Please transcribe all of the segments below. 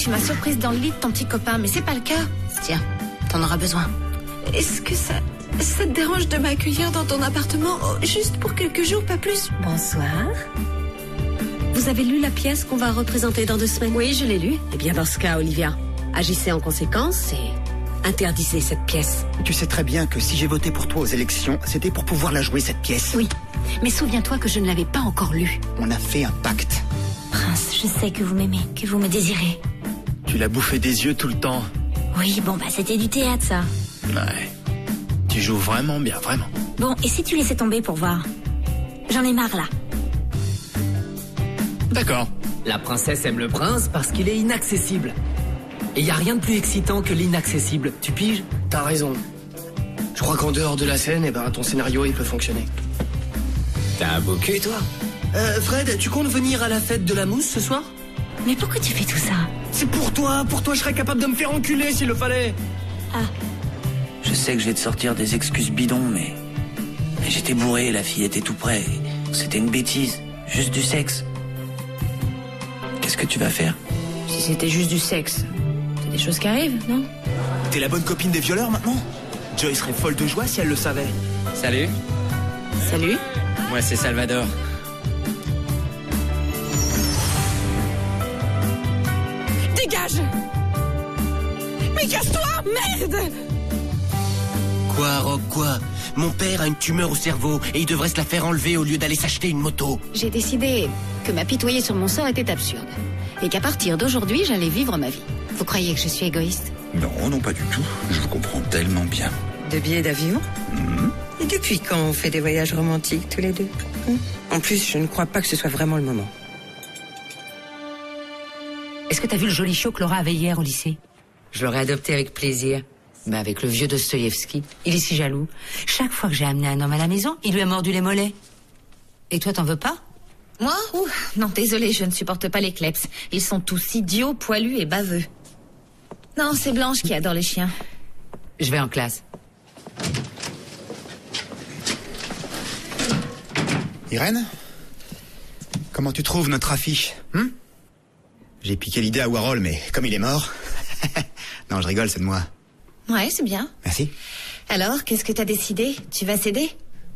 tu m'as surprise dans le lit de ton petit copain, mais c'est pas le cas. Tiens, t'en auras besoin. Est-ce que ça te dérange de m'accueillir dans ton appartement juste pour quelques jours, pas plus? Bonsoir. Vous avez lu la pièce qu'on va représenter dans 2 semaines? Oui, je l'ai lue. Eh bien, dans ce cas, Olivia, agissez en conséquence et interdisez cette pièce. Tu sais très bien que si j'ai voté pour toi aux élections, c'était pour pouvoir la jouer, cette pièce. Oui, mais souviens-toi que je ne l'avais pas encore lue. On a fait un pacte. Prince, je sais que vous m'aimez, que vous me désirez. Tu l'as bouffé des yeux tout le temps. Oui, bon, c'était du théâtre, ça. Ouais. Tu joues vraiment bien, vraiment. Bon, et si tu laissais tomber pour voir? J'en ai marre, là. D'accord. La princesse aime le prince parce qu'il est inaccessible. Et y a rien de plus excitant que l'inaccessible, tu piges? T'as raison. Je crois qu'en dehors de la scène, ton scénario, il peut fonctionner. T'as un beau cul, toi. Fred, tu comptes venir à la fête de la mousse ce soir? Mais pourquoi tu fais tout ça? C'est pour toi je serais capable de me faire enculer s'il le fallait. Ah. Je sais que je vais te sortir des excuses bidons, mais j'étais bourré, la fille était tout près. C'était une bêtise, juste du sexe. Qu'est-ce que tu vas faire? Si c'était juste du sexe, c'est des choses qui arrivent, non? T'es la bonne copine des violeurs maintenant? Joy serait folle de joie si elle le savait. Salut. Salut. Moi, c'est Salvador. Dégage! Mais casse-toi, merde! Quoi, Rob, quoi? Mon père a une tumeur au cerveau et il devrait se la faire enlever au lieu d'aller s'acheter une moto. J'ai décidé que m'apitoyer sur mon sort était absurde. Et qu'à partir d'aujourd'hui, j'allais vivre ma vie. Vous croyez que je suis égoïste? Non, non, pas du tout. Je vous comprends tellement bien. De billets d'avion? Et depuis quand on fait des voyages romantiques tous les deux? En plus, je ne crois pas que ce soit vraiment le moment. Est-ce que t'as vu le joli show que Laura avait hier au lycée? Je l'aurais adopté avec plaisir. Mais avec le vieux Dostoïevski, il est si jaloux. Chaque fois que j'ai amené un homme à la maison, il lui a mordu les mollets. Et toi, t'en veux pas? Moi? Non, désolée, je ne supporte pas les kleps. Ils sont tous idiots, poilus et baveux. Non, c'est Blanche qui adore les chiens. Je vais en classe. Irène? Comment tu trouves notre affiche? J'ai piqué l'idée à Warhol, mais comme il est mort... Non, je rigole, c'est de moi. Ouais, c'est bien. Merci. Alors, qu'est-ce que t'as décidé? Tu vas céder?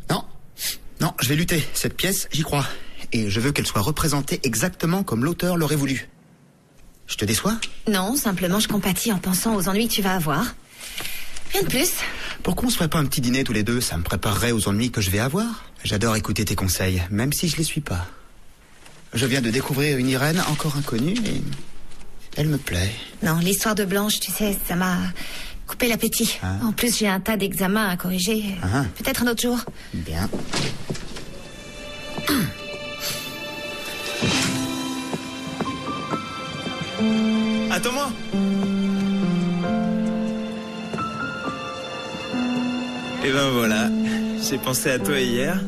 Non, je vais lutter. Cette pièce, j'y crois. Et je veux qu'elle soit représentée exactement comme l'auteur l'aurait voulu. Je te déçois? Non, simplement je compatis en pensant aux ennuis que tu vas avoir. Rien de plus. Pourquoi on se ferait pas un petit dîner tous les deux? Ça me préparerait aux ennuis que je vais avoir. J'adore écouter tes conseils, même si je les suis pas. Je viens de découvrir une Irène encore inconnue et... elle me plaît. Non, l'histoire de Blanche, tu sais, ça m'a coupé l'appétit. En plus, j'ai un tas d'examens à corriger. Peut-être un autre jour. Bien. Attends-moi. Et ben voilà, j'ai pensé à toi hier.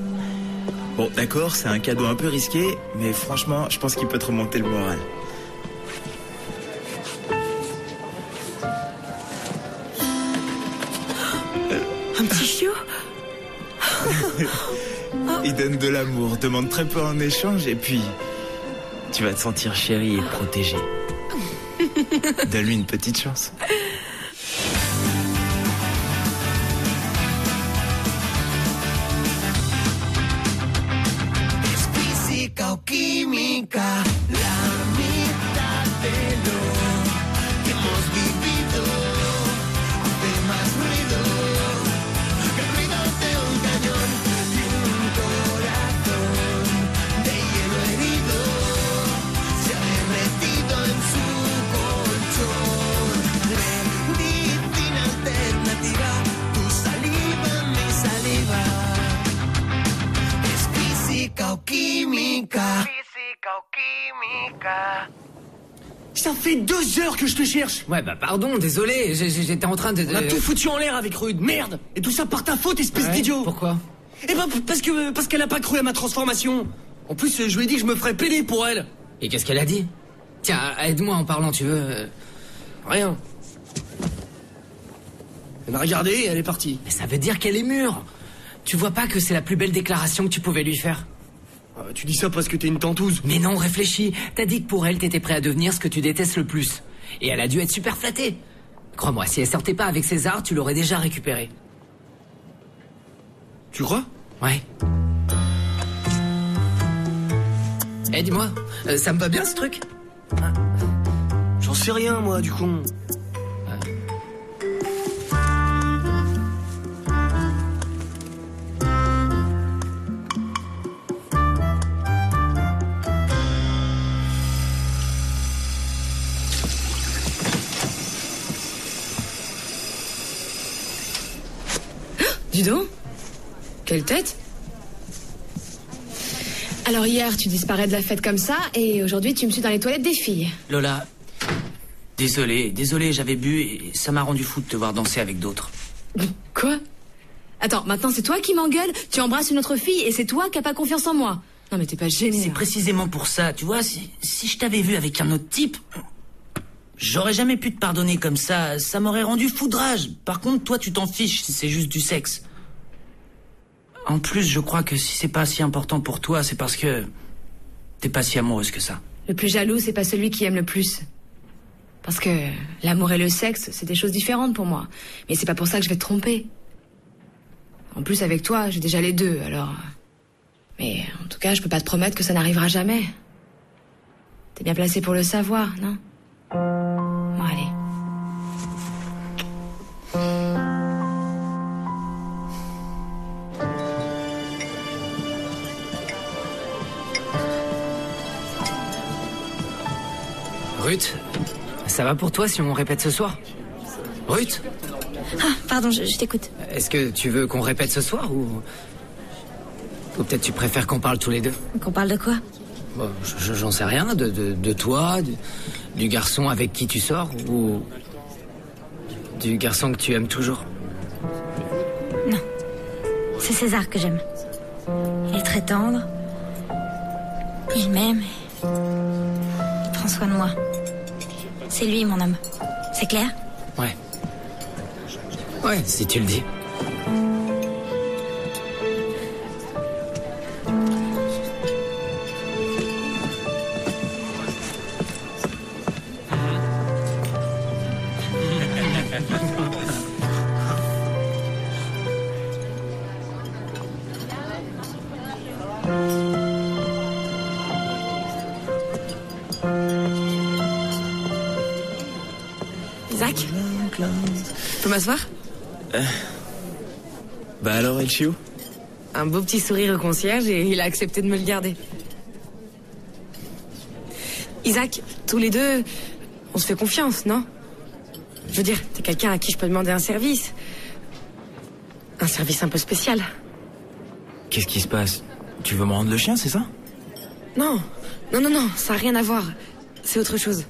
Bon, d'accord, c'est un cadeau un peu risqué, mais franchement, je pense qu'il peut te remonter le moral. Un petit chiot. Il donne de l'amour, demande très peu en échange, et puis tu vas te sentir chérie et protégée. Donne-lui une petite chance. Física o química, la mitad de lo que hemos vivido hace más ruido que el ruido de un cañón y un corazón de hielo herido se ha derretido en su colchón. Medicina alternativa, tu saliva, mi saliva. Es física o química. Física o química. Ça fait 2 heures que je te cherche. Ouais, bah pardon, désolé, j'étais en train de... On a tout foutu en l'air avec Rude, merde. Et tout ça par ta faute, espèce d'idiot. Pourquoi? Eh ben parce qu'elle a pas cru à ma transformation. En plus, je lui ai dit que je me ferais péder pour elle. Et qu'est-ce qu'elle a dit? Tiens, aide-moi en parlant, tu veux. Rien. Elle m'a regardé et elle est partie. Mais ça veut dire qu'elle est mûre. Tu vois pas que c'est la plus belle déclaration que tu pouvais lui faire? Tu dis ça parce que t'es une tentouse. Mais non, réfléchis. T'as dit que pour elle, t'étais prêt à devenir ce que tu détestes le plus. Et elle a dû être super flattée. Crois-moi, si elle sortait pas avec César, tu l'aurais déjà récupéré. Tu crois? Ouais. Eh, dis-moi, ça me va bien ce truc? J'en sais rien, moi, du con. Dis donc, quelle tête. Alors hier, tu disparais de la fête comme ça, et aujourd'hui, tu me suis dans les toilettes des filles. Lola, désolé, j'avais bu et ça m'a rendu fou de te voir danser avec d'autres. Quoi? Attends, maintenant c'est toi qui m'engueules, tu embrasses une autre fille, et c'est toi qui n'as pas confiance en moi. Non mais t'es pas gêné. C'est précisément pour ça, tu vois, si je t'avais vu avec un autre type, j'aurais jamais pu te pardonner comme ça m'aurait rendu fou de rage. Par contre, toi, tu t'en fiches si c'est juste du sexe. En plus, je crois que si c'est pas si important pour toi, c'est parce que t'es pas si amoureuse que ça. Le plus jaloux, c'est pas celui qui aime le plus. Parce que l'amour et le sexe, c'est des choses différentes pour moi. Mais c'est pas pour ça que je vais te tromper. En plus, avec toi, j'ai déjà les deux, alors... Mais en tout cas, je peux pas te promettre que ça n'arrivera jamais. T'es bien placé pour le savoir, non? Bon, allez. Ruth, ça va pour toi si on répète ce soir? Ruth? Ah, pardon, je t'écoute. Est-ce que tu veux qu'on répète ce soir ou peut-être tu préfères qu'on parle tous les deux? Qu'on parle de quoi? Bon, j'en sais rien, de toi, du garçon avec qui tu sors ou du garçon que tu aimes toujours? Non, c'est César que j'aime. Il est très tendre, il m'aime, il prend soin de moi. C'est lui mon homme, c'est clair? Ouais. Ouais, si tu le dis. Isaac? Je peux m'asseoir? Bah alors, El Chio? Un beau petit sourire au concierge et il a accepté de me le garder. Isaac, tous les deux, on se fait confiance, non? Je veux dire, t'es quelqu'un à qui je peux demander un service. Un service un peu spécial. Qu'est-ce qui se passe? Tu veux me rendre le chien, c'est ça? Non, ça n'a rien à voir. C'est autre chose.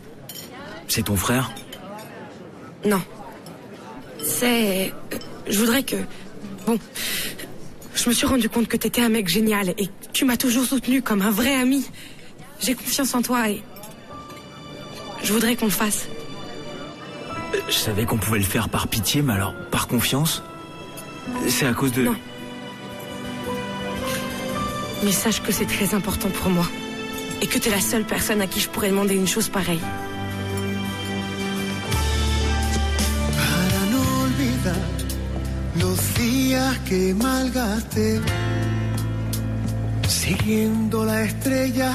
C'est ton frère? Non. C'est... Je voudrais que... Bon, je me suis rendu compte que t'étais un mec génial et tu m'as toujours soutenu comme un vrai ami. J'ai confiance en toi et... Je voudrais qu'on le fasse. Je savais qu'on pouvait le faire par pitié, mais alors, par confiance? C'est à cause de... Non. Mais sache que c'est très important pour moi. Et que t'es la seule personne à qui je pourrais demander une chose pareille. Para no olvidar los días que malgasté, siguiendo la estrella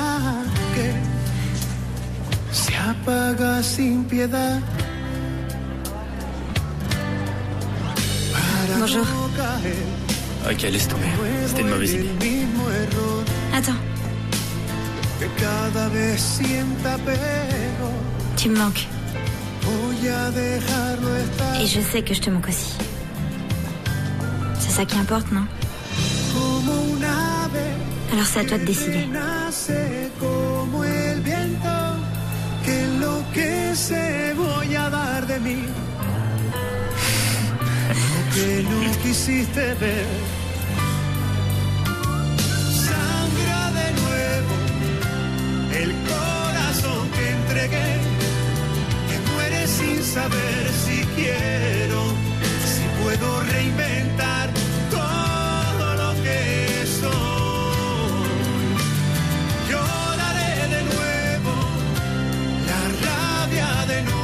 que se apaga sin piedad. Bonjour. Ok, laisse tomber. C'était une mauvaise idée. Attends. Tu me manques. Et je sais que je te manque aussi. C'est ça qui importe, non? Alors c'est à toi de décider. Que no quisiste ver. Sangra de nuevo el corazón que entregué, que muere sin saber si quiero, si puedo reinventar todo lo que soy. Lloraré de nuevo la rabia de no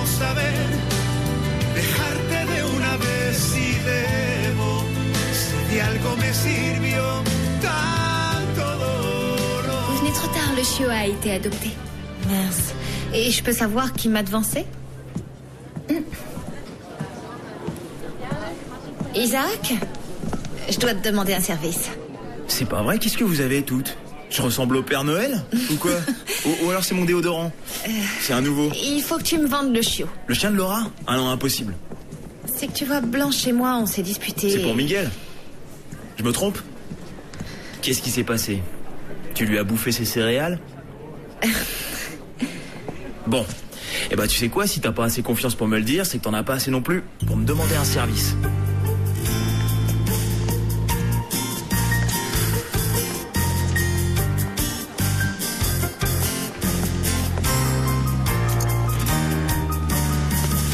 chiot a été adopté. Mince. Et je peux savoir qui m'a devancé? Isaac, je dois te demander un service. C'est pas vrai, qu'est-ce que vous avez toutes? Je ressemble au Père Noël? Ou quoi? ou alors c'est mon déodorant? C'est un nouveau. Il faut que tu me vendes le chiot. Le chien de Laura? Ah non, impossible. C'est que tu vois, Blanche et moi, on s'est disputés. C'est pour Miguel? Je me trompe? Qu'est-ce qui s'est passé? Tu lui as bouffé ses céréales? Bon. Eh ben, tu sais quoi, si t'as pas assez confiance pour me le dire, c'est que t'en as pas assez non plus pour me demander un service.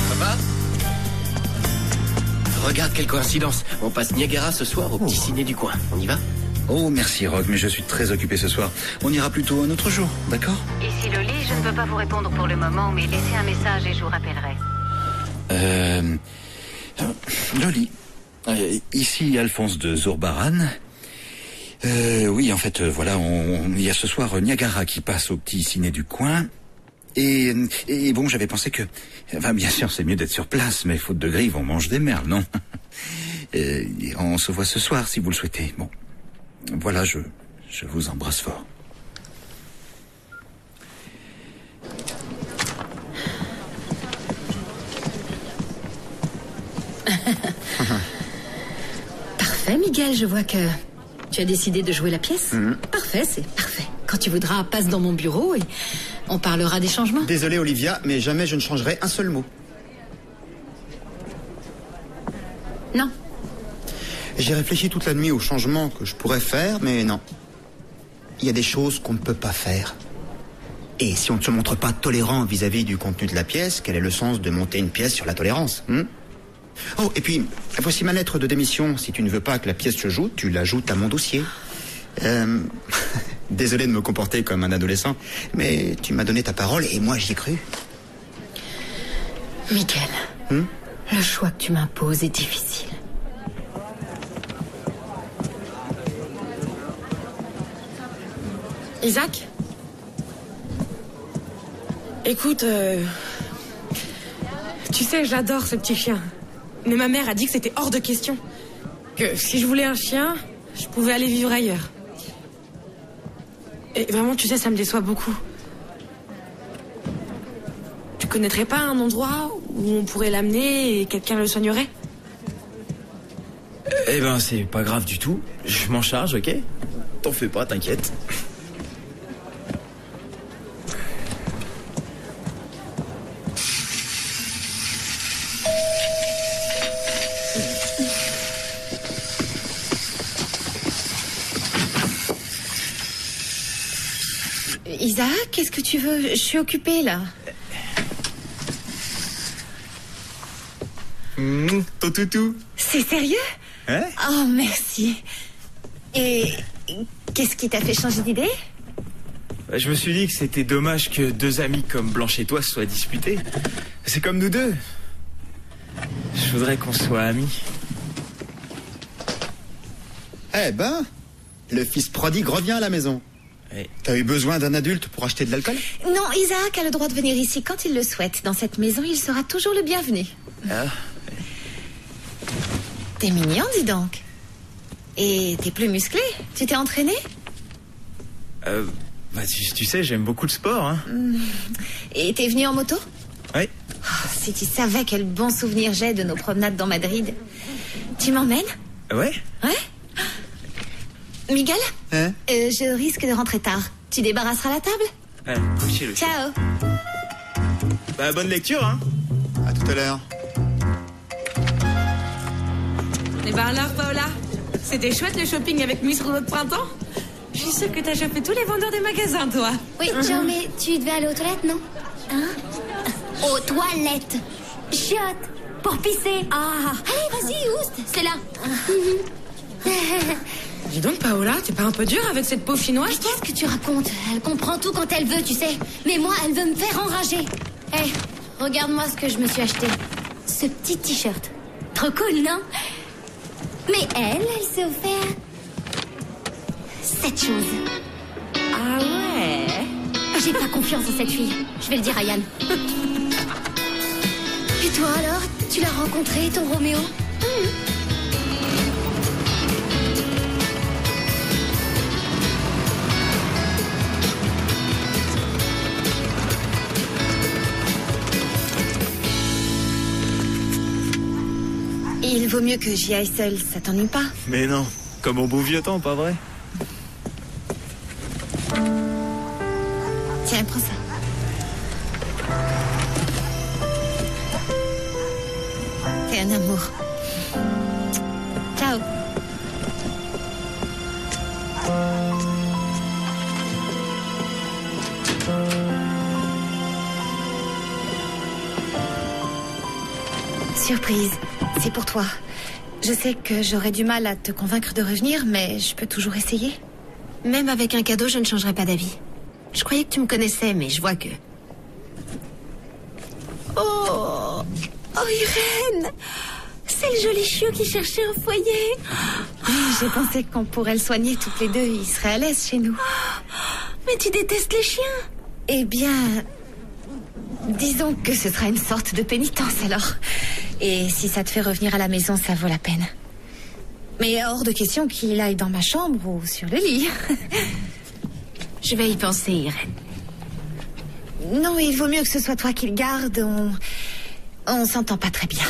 Papa? Regarde quelle coïncidence. On passe Niagara ce soir au petit ciné du coin. On y va? Oh, merci Rogue, mais je suis très occupé ce soir. On ira plutôt un autre jour, d'accord? Ici Loli, je ne peux pas vous répondre pour le moment, mais laissez un message et je vous rappellerai. Loli, ici Alphonse de Zourbaran. Oui, en fait, voilà, il y a ce soir Niagara qui passe au petit ciné du coin. Et bon, j'avais pensé que... Enfin, bien sûr, c'est mieux d'être sur place, mais faute de grive, on mange des merles, non? On se voit ce soir, si vous le souhaitez. Bon, voilà, je vous embrasse fort. Parfait, Miguel, je vois que tu as décidé de jouer la pièce. Parfait, c'est parfait. Quand tu voudras, passe dans mon bureau et on parlera des changements. Désolé, Olivia, mais jamais je ne changerai un seul mot. Non. J'ai réfléchi toute la nuit aux changements que je pourrais faire, mais non. Il y a des choses qu'on ne peut pas faire. Et si on ne se montre pas tolérant vis-à-vis du contenu de la pièce, quel est le sens de monter une pièce sur la tolérance? Oh, et puis, voici ma lettre de démission. Si tu ne veux pas que la pièce se joue, tu l'ajoutes à mon dossier. Désolé de me comporter comme un adolescent, mais tu m'as donné ta parole et moi j'y ai cru. Miguel, le choix que tu m'imposes est difficile. Isaac? Écoute, tu sais, j'adore ce petit chien. Mais ma mère a dit que c'était hors de question. Que si je voulais un chien, je pouvais aller vivre ailleurs. Et vraiment, tu sais, ça me déçoit beaucoup. Tu connaîtrais pas un endroit où on pourrait l'amener et quelqu'un le soignerait? Eh ben, c'est pas grave du tout. Je m'en charge, ok? T'en fais pas, t'inquiète. Isaac, qu'est-ce que tu veux? Je suis occupée, là. Ton toutou. C'est sérieux? Hein? Oh, merci. Et qu'est-ce qui t'a fait changer d'idée? Je me suis dit que c'était dommage que deux amis comme Blanche et toi se soient disputés. C'est comme nous deux. Je voudrais qu'on soit amis. Eh ben, le fils prodigue revient à la maison. T'as eu besoin d'un adulte pour acheter de l'alcool? Non, Isaac a le droit de venir ici quand il le souhaite. Dans cette maison, il sera toujours le bienvenu. Ah. T'es mignon, dis donc. Et t'es plus musclé? Tu t'es entraîné? Bah, tu sais, j'aime beaucoup le sport, hein. Et t'es venu en moto? Oui. Oh, si tu savais quel bon souvenir j'ai de nos promenades dans Madrid. Tu m'emmènes? Ouais. Ouais. Miguel, je risque de rentrer tard. Tu débarrasseras la table? Ouais, couchez-le. Ciao. Bah, bonne lecture, hein. À tout à l'heure. Eh ben alors, Paola, c'était chouette le shopping avec Miss Rouleau de printemps? Je suis sûre que t'as chopé tous les vendeurs des magasins, toi. Oui, genre, mais tu devais aller aux toilettes, non? Hein? Aux toilettes. Chiotte, pour pisser. Ah. Allez, vas-y, oust, c'est là. Dis donc, Paola, t'es pas un peu dure avec cette peau chinoise, toi? Qu'est-ce que tu racontes? Elle comprend tout quand elle veut, tu sais. Mais moi, elle veut me faire enrager. Hé, regarde-moi ce que je me suis acheté. Ce petit t-shirt. Trop cool, non? Mais elle s'est offert cette chose. Ah ouais? J'ai pas confiance en cette fille. Je vais le dire à Yann. Et toi alors? Tu l'as rencontré, ton Roméo? Il vaut mieux que j'y aille seule, ça t'ennuie pas? Mais non, comme au beau vieux temps, pas vrai? Tiens, prends ça. T'es un amour. Ciao. Surprise, c'est pour toi. Je sais que j'aurais du mal à te convaincre de revenir, mais je peux toujours essayer. Même avec un cadeau, je ne changerai pas d'avis. Je croyais que tu me connaissais, mais je vois que... Oh, Irène! C'est le joli chiot qui cherchait un foyer. J'ai pensé qu'on pourrait le soigner toutes les deux. Il serait à l'aise chez nous. Mais tu détestes les chiens? Eh bien... disons que ce sera une sorte de pénitence alors. Et si ça te fait revenir à la maison, ça vaut la peine. Mais hors de question qu'il aille dans ma chambre ou sur le lit. Je vais y penser, Irène. Non, il vaut mieux que ce soit toi qui le garde. On s'entend pas très bien.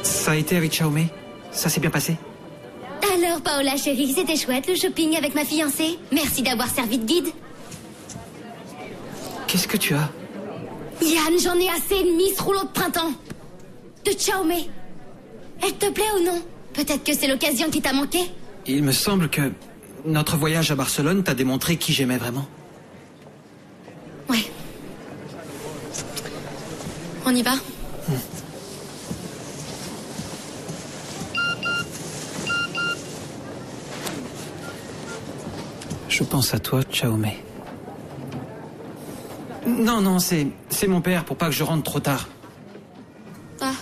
Ça a été avec Xiaomei? Ça s'est bien passé? Alors, Paola chérie, c'était chouette le shopping avec ma fiancée. Merci d'avoir servi de guide. Qu'est-ce que tu as? Yann, j'en ai assez de Miss Rouleau de printemps. De Xiaomei. Elle te plaît ou non? Peut-être que c'est l'occasion qui t'a manqué? Il me semble que notre voyage à Barcelone t'a démontré qui j'aimais vraiment. Ouais. On y va? Je pense à toi, Xiaomei. Non, c'est mon père pour pas que je rentre trop tard. Ah.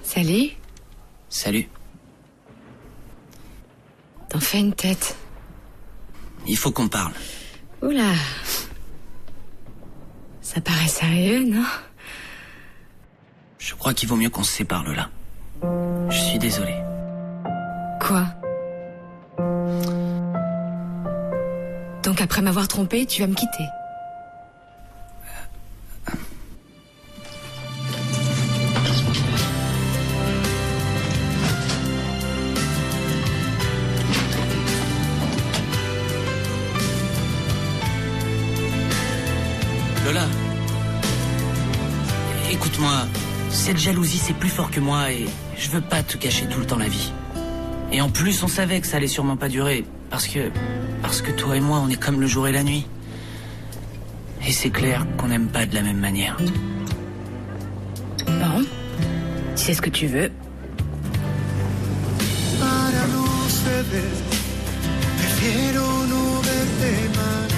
Salut. Salut. T'en fais une tête. Il faut qu'on parle. Oula. Ça paraît sérieux, non? Je crois qu'il vaut mieux qu'on se sépare, Lola. Je suis désolé. Quoi? Donc après m'avoir trompé, tu vas me quitter? Lola, écoute-moi, cette jalousie c'est plus fort que moi et je veux pas te gâcher tout le temps la vie. Et en plus on savait que ça allait sûrement pas durer parce que toi et moi on est comme le jour et la nuit. Et c'est clair qu'on n'aime pas de la même manière. Bon, tu sais ce que tu veux. Para no ceder, prefiero no verte mal.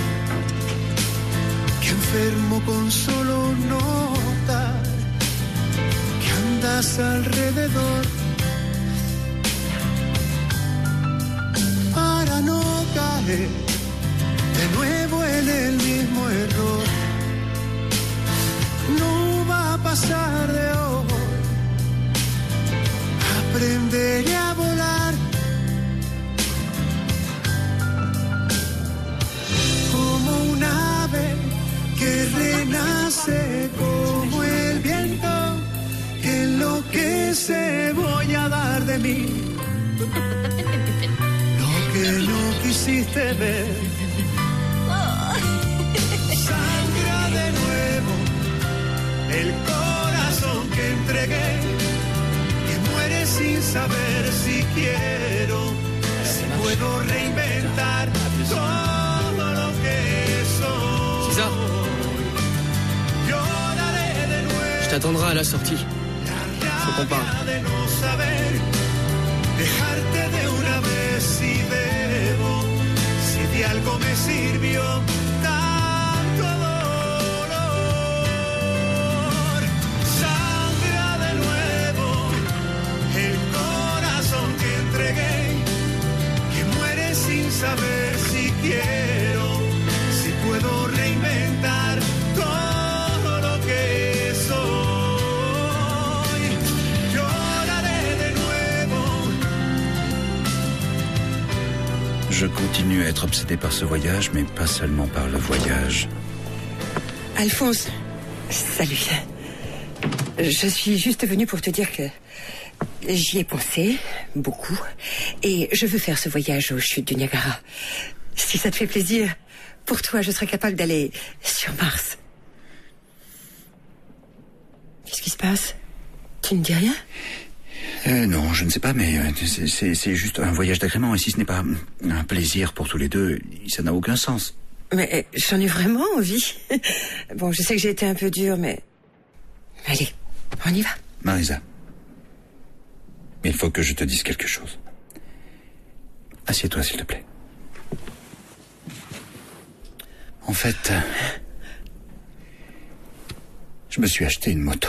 Que enfermo con solo notar que andas alrededor. Para no caer de nuevo en el mismo error. No va a pasar de hoy. Aprenderé a volar. Como un ave que renace, como el viento que enloquece. Voy a dar de mí lo que no quisiste ver. Sangra de nuevo el corazón que entregué, que muere sin saber si quiero, si puedo reinventar todo lo que soy. C'est ça. Lloraré de nuevo. Je t'attendrai à la sortie. La faut qu'on parle. Saber si quiero, si puedo reinventar todo lo que soy. Lloraré de nuevo. Je continue à être obsédé par ce voyage, mais pas seulement par le voyage. Alphonse, salut. Je suis juste venue pour te dire que j'y ai pensé, beaucoup, et je veux faire ce voyage aux chutes du Niagara. Si ça te fait plaisir, pour toi, je serais capable d'aller sur Mars. Qu'est-ce qui se passe? Tu ne dis rien? Non, je ne sais pas, mais c'est juste un voyage d'agrément, et si ce n'est pas un plaisir pour tous les deux, ça n'a aucun sens. Mais j'en ai vraiment envie. Bon, je sais que j'ai été un peu dure, mais... Allez, on y va. Marisa, il faut que je te dise quelque chose. Assieds-toi, s'il te plaît. En fait, je me suis acheté une moto.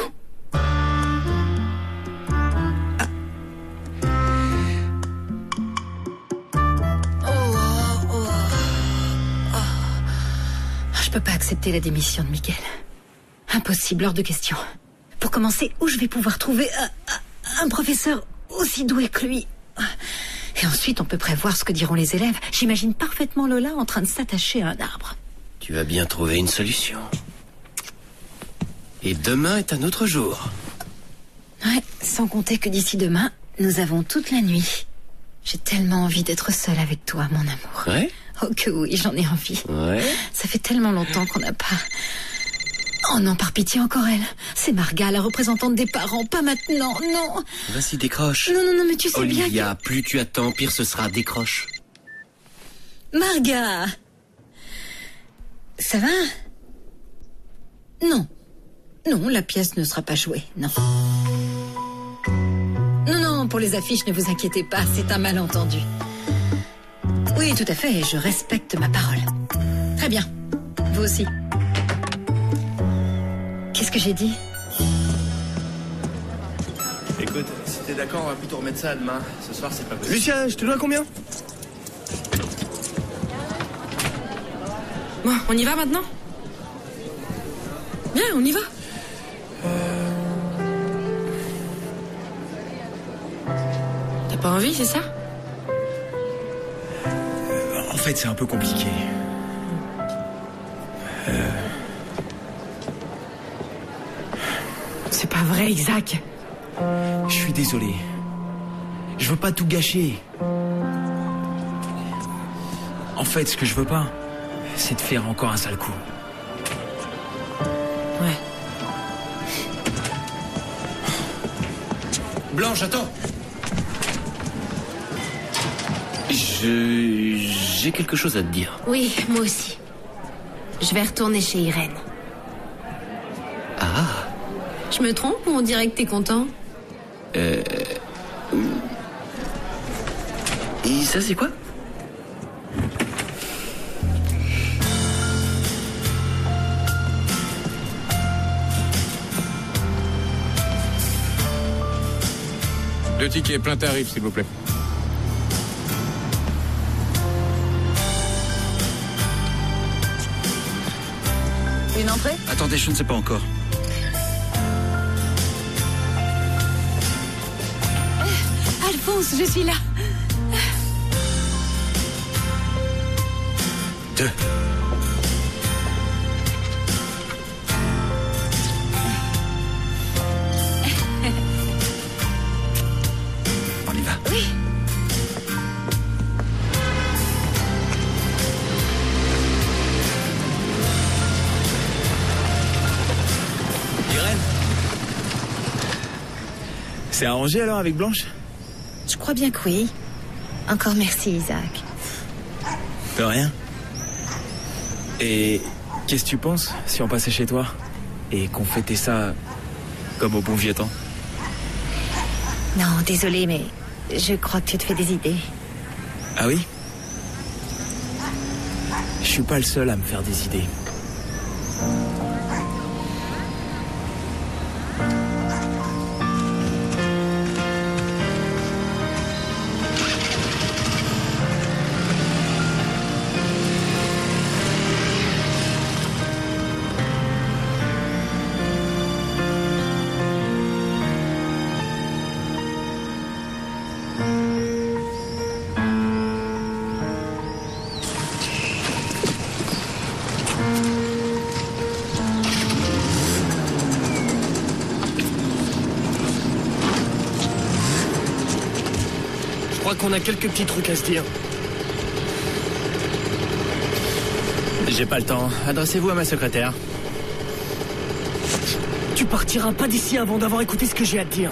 Je peux pas accepter la démission de Miguel. Impossible, hors de question. Pour commencer, où je vais pouvoir trouver un professeur aussi doué que lui? Et ensuite, on peut prévoir ce que diront les élèves. J'imagine parfaitement Lola en train de s'attacher à un arbre. Tu vas bien trouver une solution. Et demain est un autre jour. Ouais, sans compter que d'ici demain, nous avons toute la nuit. J'ai tellement envie d'être seule avec toi, mon amour. Ouais? Oh que oui, j'en ai envie. Ouais? Ça fait tellement longtemps qu'on n'a pas... Oh non, par pitié, encore elle. C'est Marga, la représentante des parents. Pas maintenant, non. Vas-y, décroche. Non, mais tu sais Olivia, bien que... plus tu attends, pire ce sera. Décroche. Marga. Ça va? Non. Non, la pièce ne sera pas jouée, non. Non, pour les affiches, ne vous inquiétez pas, c'est un malentendu. Oui, tout à fait, je respecte ma parole. Très bien. Vous aussi. Qu'est-ce que j'ai dit? Écoute, si t'es d'accord, on va plutôt remettre ça à demain. Ce soir, c'est pas possible. Lucien, je te dois combien? Bon, on y va maintenant? Bien, on y va. T'as pas envie, c'est ça? En fait, c'est un peu compliqué. C'est pas vrai, Isaac. Je suis désolé. Je veux pas tout gâcher. En fait, ce que je veux pas, c'est de faire encore un sale coup. Ouais. Blanche, attends. J'ai quelque chose à te dire. Oui, moi aussi. Je vais retourner chez Irène. Ah. Je me trompe ou on dirait que t'es content? Et ça, c'est quoi? Deux tickets, plein tarif, s'il vous plaît. Une entrée? Attendez, je ne sais pas encore. Alphonse, je suis là. 2. On y va. Oui. Irène, c'est arrangé alors avec Blanche? Je crois bien que oui. Encore merci, Isaac. De rien. Et qu'est-ce que tu penses si on passait chez toi et qu'on fêtait ça comme au bon vieux temps? Non, désolée, mais je crois que tu te fais des idées. Ah oui? Je suis pas le seul à me faire des idées. Je crois qu'on a quelques petits trucs à se dire. J'ai pas le temps. Adressez-vous à ma secrétaire. Tu partiras pas d'ici avant d'avoir écouté ce que j'ai à te dire.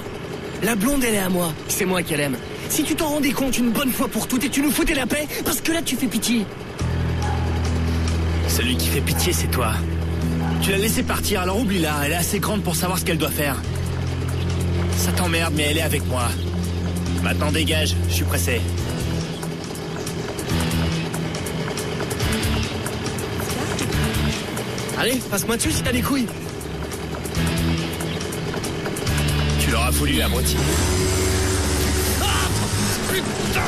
La blonde, elle est à moi. C'est moi qu'elle aime. Si tu t'en rendais compte une bonne fois pour toutes et tu nous foutais la paix, parce que là, tu fais pitié. Celui qui fait pitié, c'est toi. Tu l'as laissée partir, alors oublie-la. Elle est assez grande pour savoir ce qu'elle doit faire. Ça t'emmerde, mais elle est avec moi. Maintenant, dégage. Je suis pressé. Allez, passe-moi dessus si t'as des couilles. Tu l'auras foulu, abruti. Ah, putain.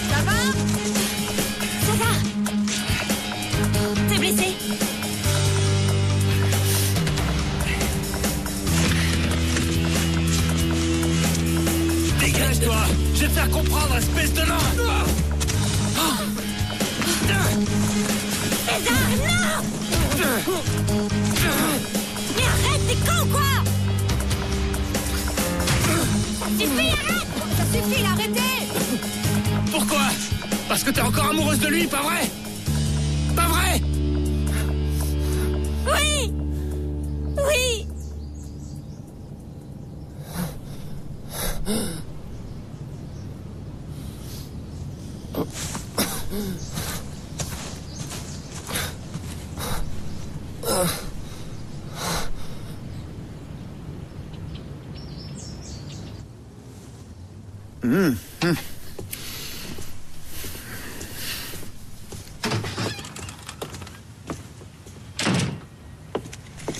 Ça va? César? T'es blessé? Dégage-toi! Je vais te faire comprendre, espèce de nain! César, non! Mais arrête, t'es con, quoi! Ça suffit, arrête! Ça suffit, arrêtez! Pourquoi? Parce que t'es encore amoureuse de lui, pas vrai? Pas vrai? Oui! Oui!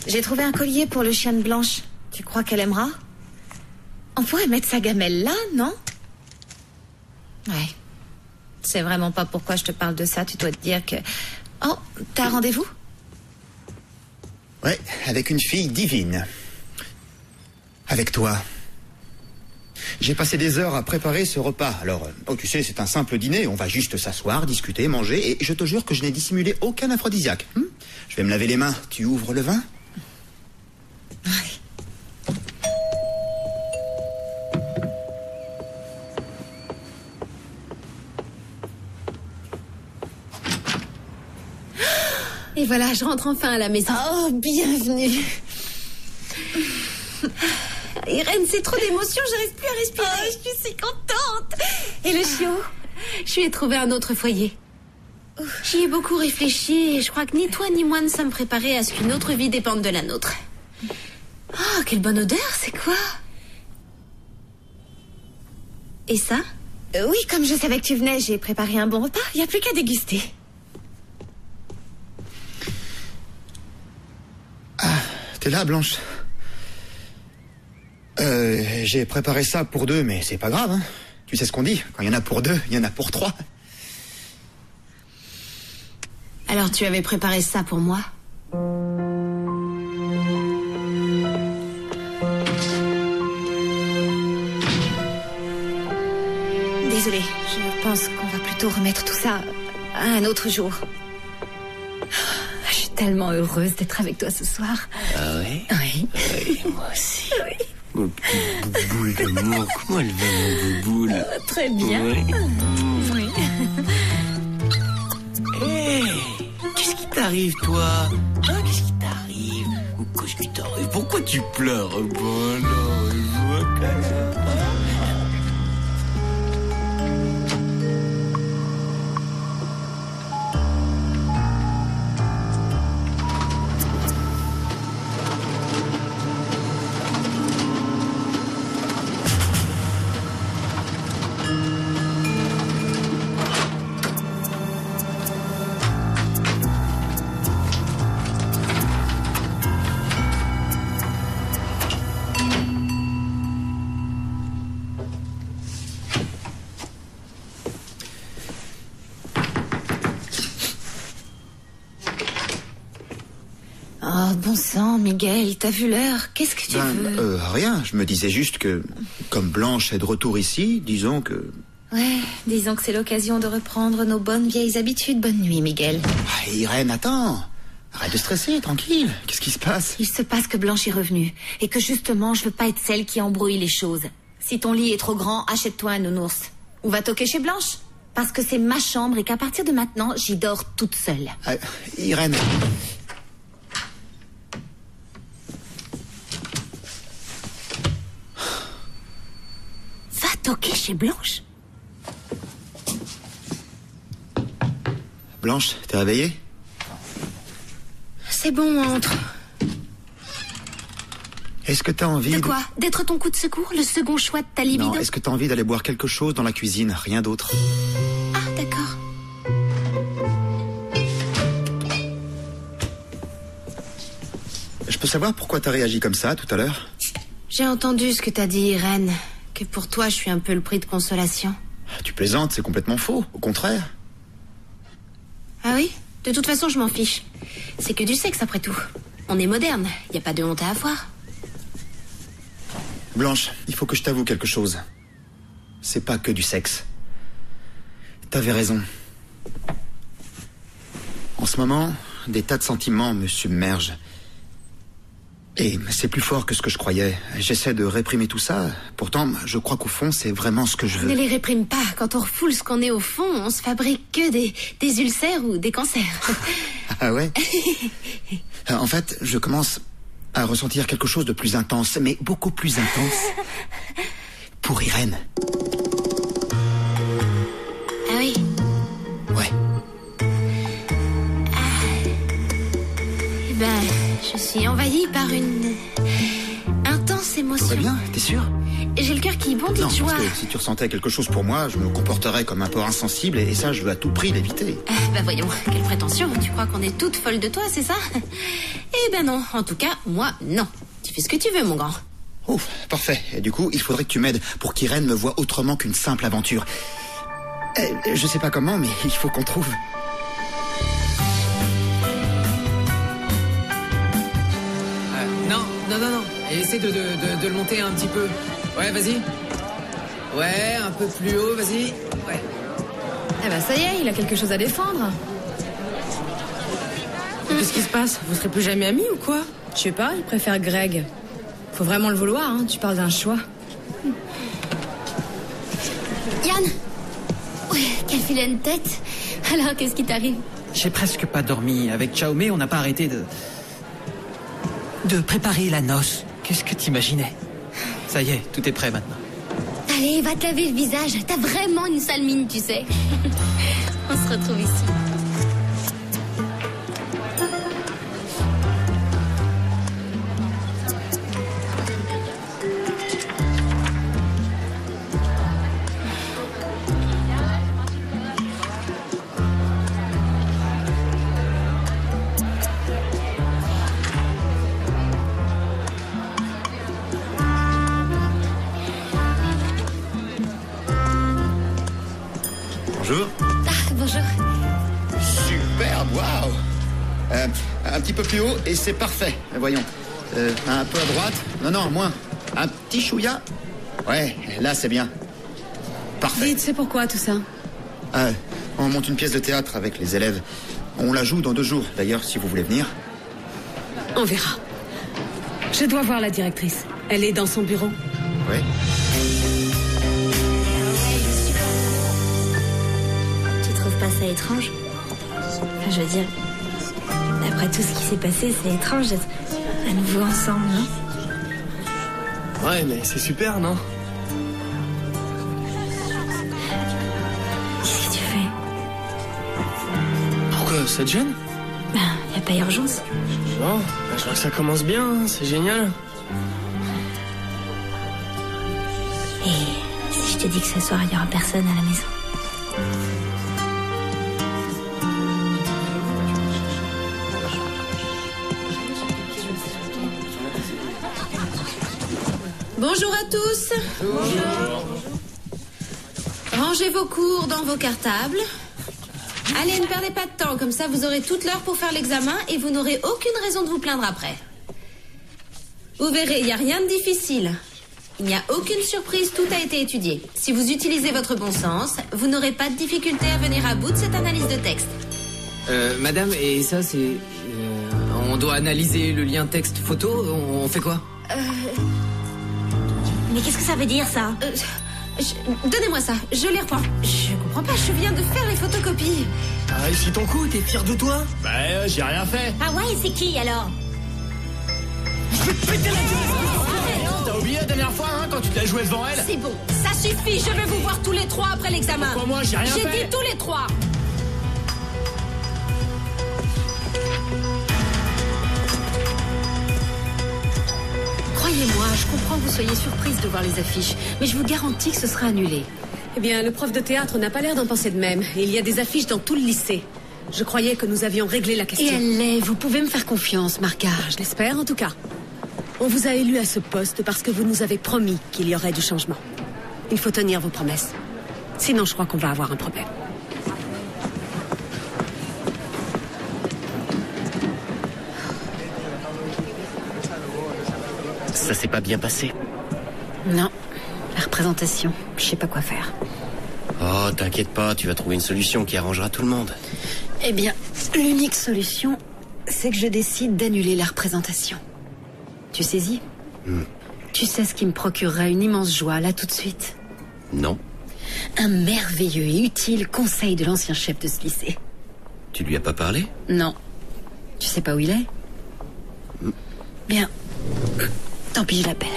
J'ai trouvé un collier pour le chien de Blanche. Tu crois qu'elle aimera? On pourrait mettre sa gamelle là, non? Ouais. C'est vraiment pas pourquoi je te parle de ça. Tu dois te dire que... Oh, t'as rendez-vous? Ouais, avec une fille divine. Avec toi. J'ai passé des heures à préparer ce repas. Alors, tu sais, c'est un simple dîner. On va juste s'asseoir, discuter, manger. Et je te jure que je n'ai dissimulé aucun aphrodisiaque. Je vais me laver les mains. Tu ouvres le vin? Et voilà, je rentre enfin à la maison. Oh, bienvenue. Irène, c'est trop d'émotion, j'arrive plus à respirer. Oh, je suis si contente. Et le chiot? Je lui ai trouvé un autre foyer. J'y ai beaucoup réfléchi et je crois que ni toi ni moi ne sommes préparés à ce qu'une autre vie dépende de la nôtre. Oh, quelle bonne odeur, c'est quoi? Et ça? Oui, comme je savais que tu venais, j'ai préparé un bon repas. Il n'y a plus qu'à déguster. Ah, t'es là, Blanche? J'ai préparé ça pour deux, mais c'est pas grave, hein. Tu sais ce qu'on dit, quand il y en a pour deux, il y en a pour trois. Alors tu avais préparé ça pour moi? Désolée, je pense qu'on va plutôt remettre tout ça à un autre jour. Je suis tellement heureuse d'être avec toi ce soir. Ah oui? Oui. Oui, moi aussi. Oui. Mon petit bouboule d'amour, comment elle va, mon bouboule? Très bien. Oui. Hé, qu'est-ce qui t'arrive, toi? Hein, qu'est-ce qui t'arrive? Qu'est-ce qui t'arrive? Pourquoi tu pleures? Bon, non, je vois quand même. Bon sang, Miguel, t'as vu l'heure? Qu'est-ce que tu veux? Rien, je me disais juste que, comme Blanche est de retour ici, disons que... Ouais, disons que c'est l'occasion de reprendre nos bonnes vieilles habitudes. Bonne nuit, Miguel. Ah, Irène, attends. Arrête de stresser, tranquille. Qu'est-ce qui se passe? Il se passe que Blanche est revenue. Et que justement, je veux pas être celle qui embrouille les choses. Si ton lit est trop grand, achète-toi un nounours. Ou va toquer chez Blanche. Parce que c'est ma chambre et qu'à partir de maintenant, j'y dors toute seule. Irène... Va toquer chez Blanche? Blanche, t'es réveillée? C'est bon, entre. Est-ce que t'as envie... De quoi? D'être ton coup de secours? Le second choix de ta libido? Non, est-ce que t'as envie d'aller boire quelque chose dans la cuisine? Rien d'autre. Ah, d'accord. Je peux savoir pourquoi t'as réagi comme ça, tout à l'heure? J'ai entendu ce que t'as dit, Irène. Que pour toi, je suis un peu le prix de consolation. Tu plaisantes, c'est complètement faux. Au contraire. Ah oui? De toute façon, je m'en fiche. C'est que du sexe, après tout. On est moderne. Y a pas de honte à avoir. Blanche, il faut que je t'avoue quelque chose. C'est pas que du sexe. T'avais raison. En ce moment, des tas de sentiments me submergent. Et c'est plus fort que ce que je croyais. J'essaie de réprimer tout ça. Pourtant, je crois qu'au fond, c'est vraiment ce que je veux. Ne les réprime pas. Quand on refoule ce qu'on est au fond, on se fabrique que des ulcères ou des cancers. Ah ouais? En fait, je commence à ressentir quelque chose de plus intense, mais beaucoup plus intense. Pour Irène. Ah oui? Ouais. Eh ben, je suis envahie par une intense émotion. Tout va bien, t'es sûr? J'ai le cœur qui bondit Non, de joie. parce que si tu ressentais quelque chose pour moi, je me comporterais comme un peu insensible, et ça, je veux à tout prix l'éviter. Bah voyons, quelle prétention. Tu crois qu'on est toutes folles de toi, c'est ça? Eh ben non, en tout cas, moi, non. Tu fais ce que tu veux, mon grand. Oh, parfait. Et du coup, il faudrait que tu m'aides pour qu'Irène me voie autrement qu'une simple aventure. Je sais pas comment, mais il faut qu'on trouve... Non. Essaie de le monter un petit peu. Ouais, vas-y. Ouais, un peu plus haut, vas-y. Ouais. Eh ben ça y est, il a quelque chose à défendre. Qu'est-ce qui se passe? Vous serez plus jamais amis ou quoi? Je sais pas, il préfère Greg. Faut vraiment le vouloir, hein, tu parles d'un choix. Yann! Oui, quelle vilaine tête. Alors, qu'est-ce qui t'arrive? J'ai presque pas dormi. Avec Chaomé, on n'a pas arrêté de préparer la noce. Qu'est-ce que t'imaginais? Ça y est, tout est prêt maintenant. Allez, va te laver le visage. T'as vraiment une sale mine, tu sais. On se retrouve ici. Bonjour. Ah, bonjour. Superbe, waouh. Un petit peu plus haut et c'est parfait. Voyons. Un peu à droite. Non, moins. Un petit chouïa. Ouais, là c'est bien. Parfait. Dites, c'est pourquoi tout ça? On monte une pièce de théâtre avec les élèves. On la joue dans 2 jours. D'ailleurs, si vous voulez venir. On verra. Je dois voir la directrice. Elle est dans son bureau. Ouais. Pas ça étrange? Enfin, je veux dire, après tout ce qui s'est passé, c'est étrange d'être à nouveau ensemble, non? Ouais, mais c'est super, non? Qu'est-ce que tu fais? Pourquoi? Ça te gêne? Ben, y a pas urgence. Non, je vois que ça commence bien, hein, c'est génial. Et si je te dis que ce soir, il y aura personne à la maison? Bonjour à tous. Bonjour. Rangez vos cours dans vos cartables. Allez, ne perdez pas de temps, comme ça vous aurez toute l'heure pour faire l'examen et vous n'aurez aucune raison de vous plaindre après. Vous verrez, il n'y a rien de difficile. Il n'y a aucune surprise, tout a été étudié. Si vous utilisez votre bon sens, vous n'aurez pas de difficulté à venir à bout de cette analyse de texte. Madame, et ça c'est... on doit analyser le lien texte-photo, on fait quoi? Mais qu'est-ce que ça veut dire, ça? Donnez-moi ça, je les reprends. Je comprends pas, je viens de faire les photocopies. Ah, ici ton coup, t'es fier de toi? Bah, j'ai rien fait. Ah ouais, c'est qui, alors? Je vais te péter la gueule! T'as oublié la dernière fois, hein, quand tu te l'as joué devant elle? C'est bon, ça suffit, je vais vous voir tous les trois après l'examen. Pourquoi moi, j'ai rien fait? J'ai dit tous les trois. Croyez-moi, je comprends que vous soyez surprise de voir les affiches, mais je vous garantis que ce sera annulé. Eh bien, le prof de théâtre n'a pas l'air d'en penser de même. Et il y a des affiches dans tout le lycée. Je croyais que nous avions réglé la question. Et elle l'est, vous pouvez me faire confiance, Marca. Je l'espère, en tout cas. On vous a élu à ce poste parce que vous nous avez promis qu'il y aurait du changement. Il faut tenir vos promesses. Sinon, je crois qu'on va avoir un problème. Ça s'est pas bien passé? Non, la représentation, je sais pas quoi faire. Oh, t'inquiète pas, tu vas trouver une solution qui arrangera tout le monde. Eh bien, l'unique solution, c'est que je décide d'annuler la représentation. Tu saisis? Tu sais ce qui me procurera une immense joie, là, tout de suite? Non. Un merveilleux et utile conseil de l'ancien chef de ce lycée. Tu lui as pas parlé? Non. Tu sais pas où il est? Bien. Tant pis, je l'appelle.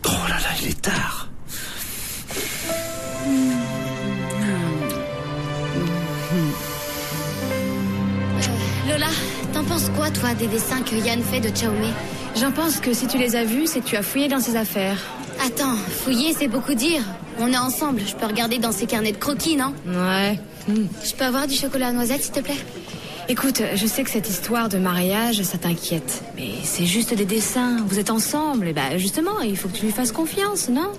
Oh là là, il est tard. Lola, t'en penses quoi, toi, des dessins que Yann fait de Chaomé? J'en pense que si tu les as vus, c'est que tu as fouillé dans ses affaires. Attends, fouiller, c'est beaucoup dire. On est ensemble, je peux regarder dans ses carnets de croquis, non? Ouais. Je peux avoir du chocolat à noisette, s'il te plaît? Écoute, je sais que cette histoire de mariage, ça t'inquiète. Mais c'est juste des dessins. Vous êtes ensemble. Et bah, justement, il faut que tu lui fasses confiance, non?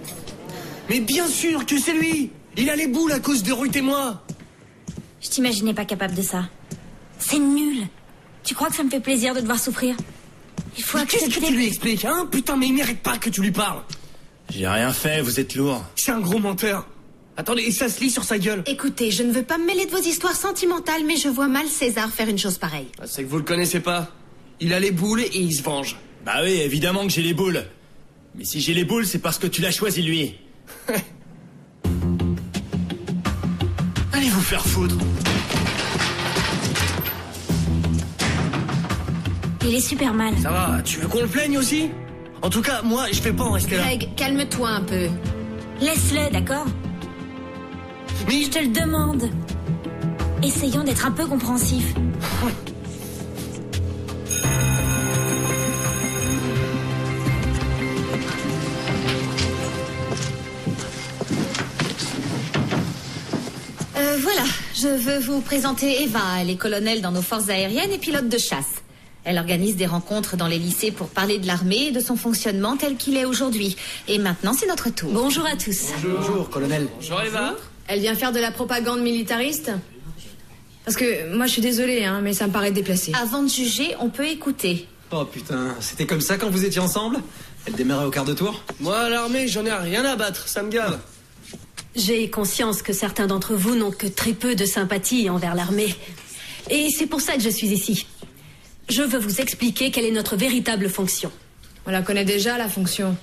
Mais bien sûr que c'est lui! Il a les boules à cause de Ruth et moi! Je t'imaginais pas capable de ça. C'est nul. Tu crois que ça me fait plaisir de devoir souffrir? Il faut accepter... Qu'est-ce que tu lui expliques, hein? Putain, mais il mérite pas que tu lui parles! J'ai rien fait, vous êtes lourd. C'est un gros menteur. Attendez, et ça se lit sur sa gueule. Écoutez, je ne veux pas me mêler de vos histoires sentimentales, mais je vois mal César faire une chose pareille. Ah, c'est que vous le connaissez pas. Il a les boules et il se venge. Bah oui, évidemment que j'ai les boules. Mais si j'ai les boules, c'est parce que tu l'as choisi, lui. Allez vous faire foutre. Il est super mal. Ça va, tu veux qu'on le plaigne aussi? En tout cas, moi, je vais pas en rester là. Greg, calme-toi un peu. Laisse-le, d'accord? Mais... Je te le demande. Essayons d'être un peu compréhensifs. Voilà, je veux vous présenter Eva. Elle est colonel dans nos forces aériennes et pilote de chasse. Elle organise des rencontres dans les lycées pour parler de l'armée et de son fonctionnement tel qu'il est aujourd'hui. Et maintenant, c'est notre tour. Bonjour à tous. Bonjour, colonel. Bonjour, Eva. Elle vient faire de la propagande militariste? Parce que moi, je suis désolée, hein, mais ça me paraît déplacé. Avant de juger, on peut écouter. Oh putain, c'était comme ça quand vous étiez ensemble? Elle démarrait au quart de tour? Moi, à l'armée, j'en ai rien à battre, ça me gave. J'ai conscience que certains d'entre vous n'ont que très peu de sympathie envers l'armée. Et c'est pour ça que je suis ici. Je veux vous expliquer quelle est notre véritable fonction. On la connaît déjà, la fonction.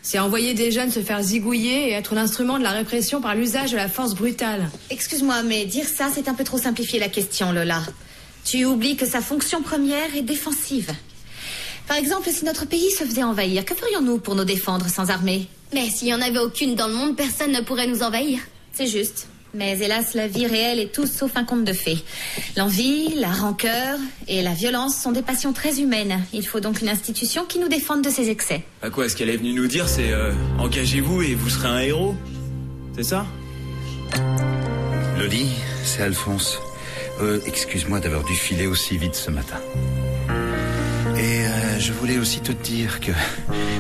C'est envoyer des jeunes se faire zigouiller et être l'instrument de la répression par l'usage de la force brutale. Excuse-moi, mais dire ça, c'est un peu trop simplifier la question, Lola. Tu oublies que sa fonction première est défensive. Par exemple, si notre pays se faisait envahir, que ferions-nous pour nous défendre sans armée? Mais s'il n'y en avait aucune dans le monde, personne ne pourrait nous envahir. C'est juste. Mais hélas, la vie réelle est tout sauf un conte de fées. L'envie, la rancœur et la violence sont des passions très humaines. Il faut donc une institution qui nous défende de ces excès. À quoi, ce qu'elle est venue nous dire, c'est engagez-vous et vous serez un héros. C'est ça? Loli, c'est Alphonse. Excuse-moi d'avoir dû filer aussi vite ce matin. Et je voulais aussi te dire que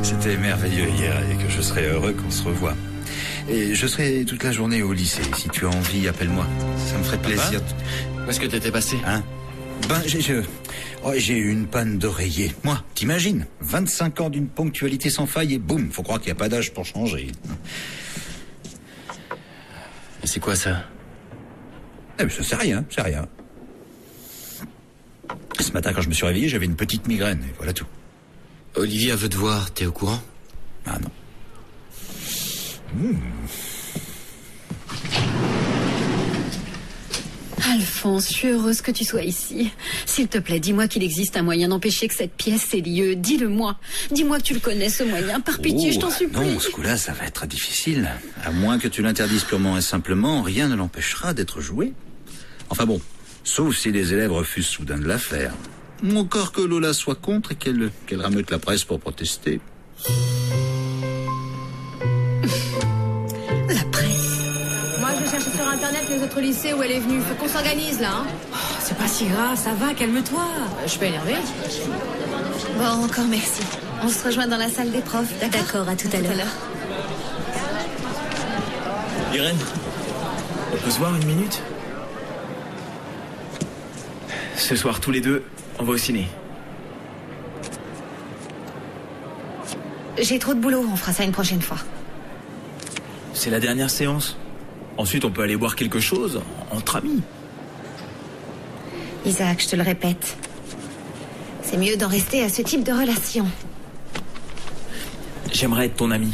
c'était merveilleux hier et que je serais heureux qu'on se revoie. Et je serai toute la journée au lycée. Si tu as envie, appelle-moi. Ça me ferait plaisir. Où est-ce que t'étais passé? Hein? Ben, j'ai eu une panne d'oreiller. Moi, t'imagines? 25 ans d'une ponctualité sans faille et boum, faut croire qu'il n'y a pas d'âge pour changer. Et c'est quoi ça? Eh ben, ça c'est rien, c'est rien. Ce matin, quand je me suis réveillé, j'avais une petite migraine, et voilà tout. Olivia veut te voir, t'es au courant? Ah non. Alphonse, je suis heureuse que tu sois ici. S'il te plaît, dis-moi qu'il existe un moyen d'empêcher que cette pièce ait lieu. Dis-le-moi. Dis-moi que tu le connais, ce moyen. Par pitié, je t'en supplie. Non, ce coup-là, ça va être difficile. À moins que tu l'interdises purement et simplement, rien ne l'empêchera d'être joué. Enfin bon, sauf si les élèves refusent soudain de la faire. Encore que Lola soit contre et qu'elle rameute la presse pour protester. La presse. Moi, je cherche sur Internet les autres lycées où elle est venue. Faut qu'on s'organise, là, hein. C'est pas si grave, ça va, calme-toi. Je suis pas énervée. Bon, encore merci. On se rejoint dans la salle des profs, d'accord? D'accord, à tout à l'heure. Irène, on peut se voir une minute? Ce soir, tous les deux, on va au ciné. J'ai trop de boulot, on fera ça une prochaine fois. C'est la dernière séance. Ensuite, on peut aller boire quelque chose, entre amis. Isaac, je te le répète. C'est mieux d'en rester à ce type de relation. J'aimerais être ton ami.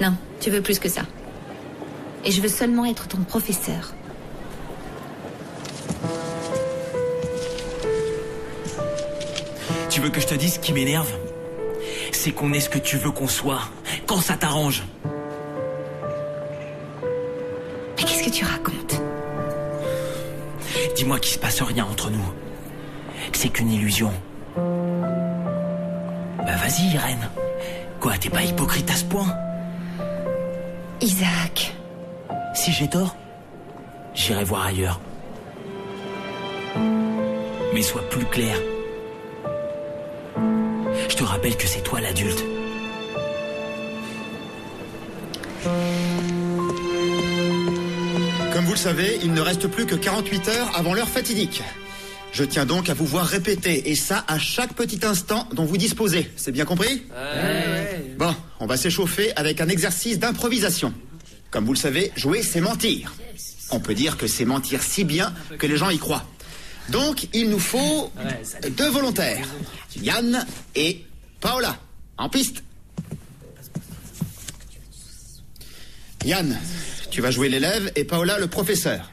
Non, tu veux plus que ça. Et je veux seulement être ton professeur. Tu veux que je te dise ce qui m'énerve? C'est qu'on est ce que tu veux qu'on soit, quand ça t'arrange. Mais qu'est-ce que tu racontes? Dis-moi qu'il se passe rien entre nous. Que c'est qu'une illusion. Bah vas-y, Irène. Quoi, t'es pas hypocrite à ce point? Isaac. Si j'ai tort, j'irai voir ailleurs. Mais sois plus clair. Je te rappelle que c'est toi l'adulte. Comme vous le savez, il ne reste plus que 48 heures avant l'heure fatidique. Je tiens donc à vous voir répéter, et ça à chaque petit instant dont vous disposez. C'est bien compris? Ouais. Bon, on va s'échauffer avec un exercice d'improvisation. Comme vous le savez, jouer, c'est mentir. On peut dire que c'est mentir si bien que les gens y croient. Donc, il nous faut 2 volontaires. Yann et Paola, en piste. Yann, tu vas jouer l'élève et Paola le professeur.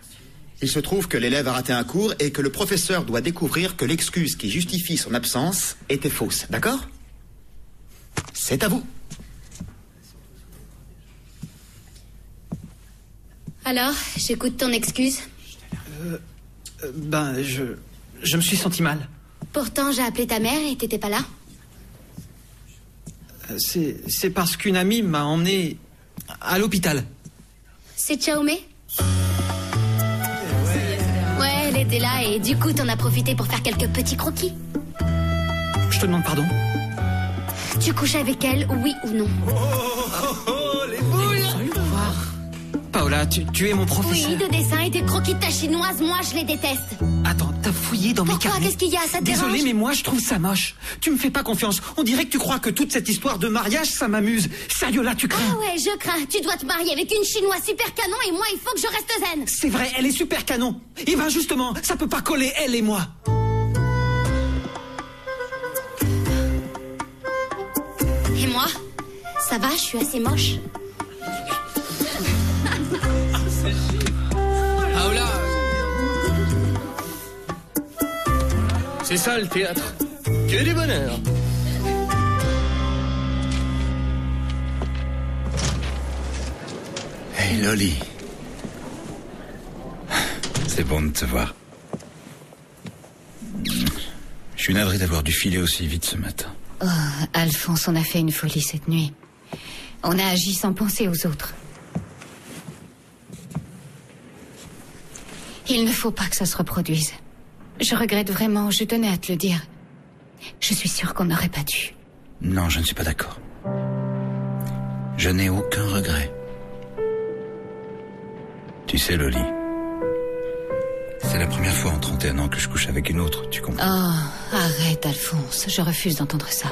Il se trouve que l'élève a raté un cours et que le professeur doit découvrir que l'excuse qui justifie son absence était fausse. D'accord? C'est à vous. Alors, j'écoute ton excuse. Je me suis senti mal. Pourtant, j'ai appelé ta mère et t'étais pas là. C'est parce qu'une amie m'a emmené à l'hôpital. C'est Chaomé? Ouais, elle était là et du coup, t'en as profité pour faire quelques petits croquis. Je te demande pardon. Tu couches avec elle, oui ou non? Les boules! Paola, tu es mon professeur. Oui, de dessin et tes croquis de ta chinoise, moi je les déteste. Attends, t'as fouillé dans mes carnets. Pourquoi? Qu'est-ce qu'il y a? Ça te dérange? Désolé, mais moi je trouve ça moche. Tu me fais pas confiance. On dirait que tu crois que toute cette histoire de mariage, ça m'amuse. Sérieux, là, tu crains. Ah ouais, je crains. Tu dois te marier avec une chinoise super canon et moi, il faut que je reste zen. C'est vrai, elle est super canon. Et ben justement, ça peut pas coller, elle et moi. Et moi? Ça va, je suis assez moche. Paola! C'est ça le théâtre. Que du bonheur. Hey Loli, C'est bon de te voir. Je suis navré d'avoir dû filer aussi vite ce matin. Oh, Alphonse, on a fait une folie cette nuit. On a agi sans penser aux autres. Il ne faut pas que ça se reproduise. Je regrette vraiment, je tenais à te le dire. Je suis sûre qu'on n'aurait pas dû. Non, je ne suis pas d'accord. Je n'ai aucun regret. Tu sais, Loli, c'est la première fois en 31 ans que je couche avec une autre, tu comprends? Oh, arrête, Alphonse, je refuse d'entendre ça.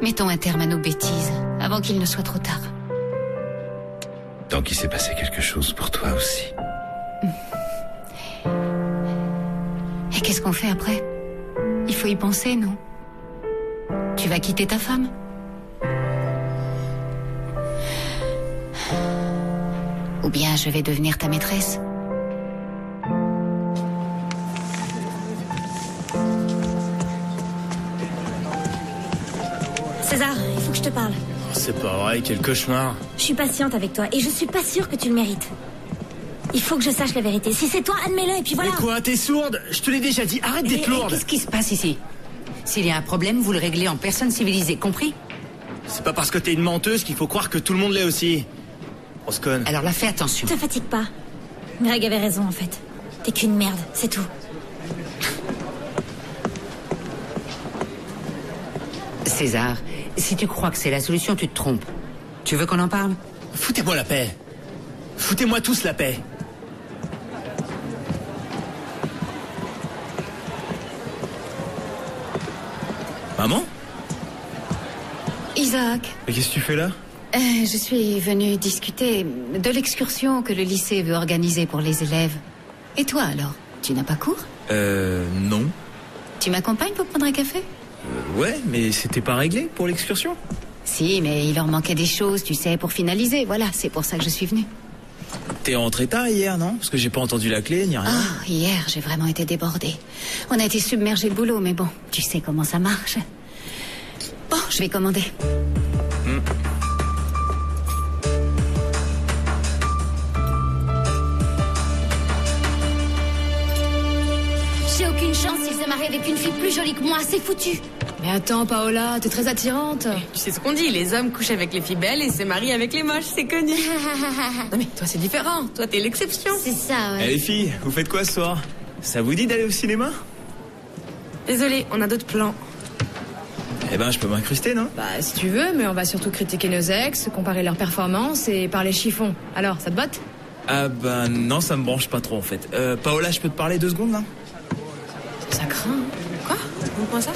Mettons un terme à nos bêtises, avant qu'il ne soit trop tard. Tant qu'il s'est passé quelque chose pour toi aussi. Et qu'est-ce qu'on fait après? Il faut y penser, non? Tu vas quitter ta femme? Ou bien je vais devenir ta maîtresse? César, il faut que je te parle. C'est pas vrai, quel cauchemar. Je suis patiente avec toi et je suis pas sûre que tu le mérites. Il faut que je sache la vérité. Si c'est toi, admets-le et puis voilà. Mais quoi, t'es sourde? Je te l'ai déjà dit, arrête d'être lourde. Qu'est-ce qui se passe ici? S'il y a un problème, vous le réglez en personne civilisée, compris? C'est pas parce que t'es une menteuse qu'il faut croire que tout le monde l'est aussi. Roscoe. Alors là, fais attention. Te fatigue pas. Greg avait raison en fait. T'es qu'une merde, c'est tout. César, si tu crois que c'est la solution, tu te trompes. Tu veux qu'on en parle? Foutez-moi la paix. Foutez-moi tous la paix. Maman? Isaac, Mais qu'est-ce que tu fais là? je suis venue discuter de l'excursion que le lycée veut organiser pour les élèves. Et toi alors, tu n'as pas cours? Non. Tu m'accompagnes pour prendre un café? Ouais, mais c'était pas réglé pour l'excursion? Si, mais il leur manquait des choses, tu sais, pour finaliser. Voilà, c'est pour ça que je suis venue. T'es rentré tard hier, non? Parce que j'ai pas entendu la clé, ni rien. Ah, hier, j'ai vraiment été débordée. On a été submergé de boulot, mais bon, tu sais comment ça marche. Bon, je vais commander. J'ai aucune chance s'il se marie avec une fille plus jolie que moi, c'est foutu. Mais attends, Paola, t'es très attirante. Tu sais ce qu'on dit, les hommes couchent avec les filles belles et se marient avec les moches, c'est connu. Non mais toi c'est différent, toi t'es l'exception. C'est ça, ouais. Eh les filles, vous faites quoi ce soir? Ça vous dit d'aller au cinéma? Désolé, on a d'autres plans. Eh ben, je peux m'incruster, non? Bah, si tu veux, mais on va surtout critiquer nos ex, comparer leurs performances et parler chiffon. Alors, ça te botte? Ah ben non, ça me branche pas trop en fait. Paola, je peux te parler 2 secondes là? Ça craint. Quoi? Pourquoi ça?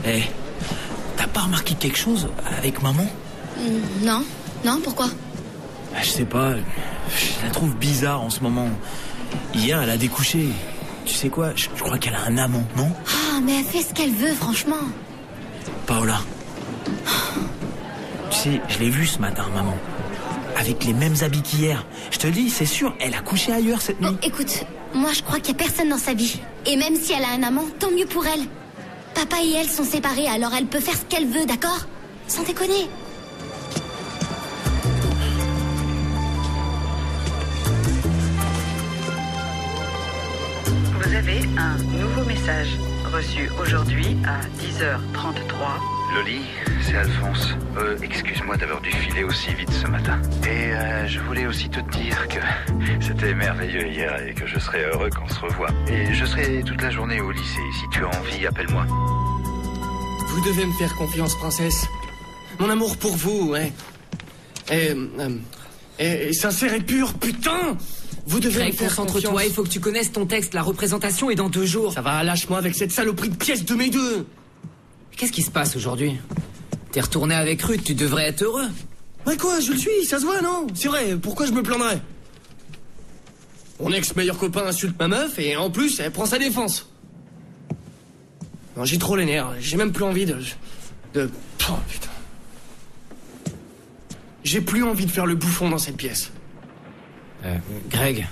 Eh, t'as pas remarqué quelque chose avec maman? Non. Non, pourquoi? Je sais pas, je la trouve bizarre en ce moment. Hier, elle a découché. Tu sais quoi, je crois qu'elle a un amant, non? Ah, mais elle fait ce qu'elle veut, franchement. Paola. Tu sais, je l'ai vue ce matin, maman. Avec les mêmes habits qu'hier. Je te dis, c'est sûr, elle a couché ailleurs cette nuit. Bon, écoute, moi je crois qu'il y a personne dans sa vie. Et même si elle a un amant, tant mieux pour elle. Papa et elle sont séparés, alors elle peut faire ce qu'elle veut, d'accord? Sans déconner. Vous avez un nouveau message reçu aujourd'hui à 10h33. Loli, c'est Alphonse. Excuse-moi d'avoir dû filer aussi vite ce matin. Et je voulais aussi te dire que c'était merveilleux hier et que je serais heureux qu'on se revoie. Et je serai toute la journée au lycée. Si tu as envie, appelle-moi. Vous devez me faire confiance, princesse. Mon amour pour vous est sincère et pur, putain! Vous devez me faire concentre confiance. toi, il faut que tu connaisses ton texte. La représentation est dans 2 jours. Ça va, lâche-moi avec cette saloperie de pièce de mes deux. Qu'est-ce qui se passe aujourd'hui? T'es retourné avec Ruth, tu devrais être heureux. Ouais quoi, je le suis, ça se voit, non? C'est vrai, pourquoi je me plaindrais? Mon ex-meilleur copain insulte ma meuf et en plus, elle prend sa défense. Non, j'ai trop les nerfs, j'ai même plus envie de... Oh putain. J'ai plus envie de faire le bouffon dans cette pièce. Greg.